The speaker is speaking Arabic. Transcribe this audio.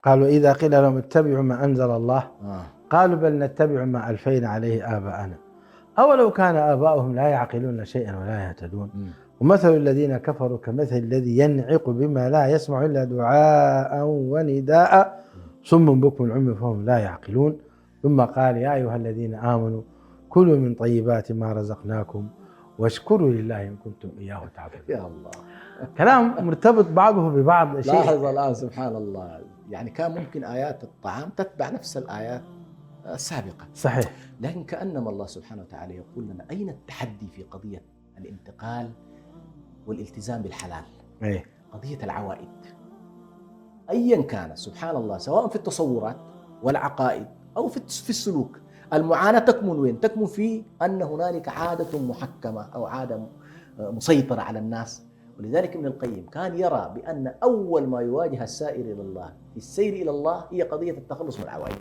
قالوا إذا قيل لهم اتبعوا ما أنزل الله آه. قالوا بل نتبع ما ألفينا عليه آباءنا أولو كان آباؤهم لا يعقلون شيئا ولا يهتدون ومثل الذين كفروا كمثل الذي ينعق بما لا يسمع إلا دعاء ونداء صم بكم عمي فهم لا يعقلون. ثم قال يا أيها الذين آمنوا كلوا من طيبات ما رزقناكم واشكروا لله إن كنتم إياه تعبدون. يا الله، كلام مرتبط بعضه ببعض. لاحظ الآن سبحان الله، يعني كان ممكن آيات الطعام تتبع نفس الآيات السابقة، صحيح، لكن كأنما الله سبحانه وتعالى يقول لنا أين التحدي في قضية الانتقال والالتزام بالحلال؟ إيه؟ قضية العوائد أيا كان سبحان الله، سواء في التصورات والعقائد أو في السلوك، المعاناة تكمن وين؟ تكمن في أن هنالك عادة محكمة أو عادة مسيطرة على الناس. ولذلك ابن القيم كان يرى بأن أول ما يواجه السائر إلى الله في السير إلى الله هي قضية التخلص من العوائد.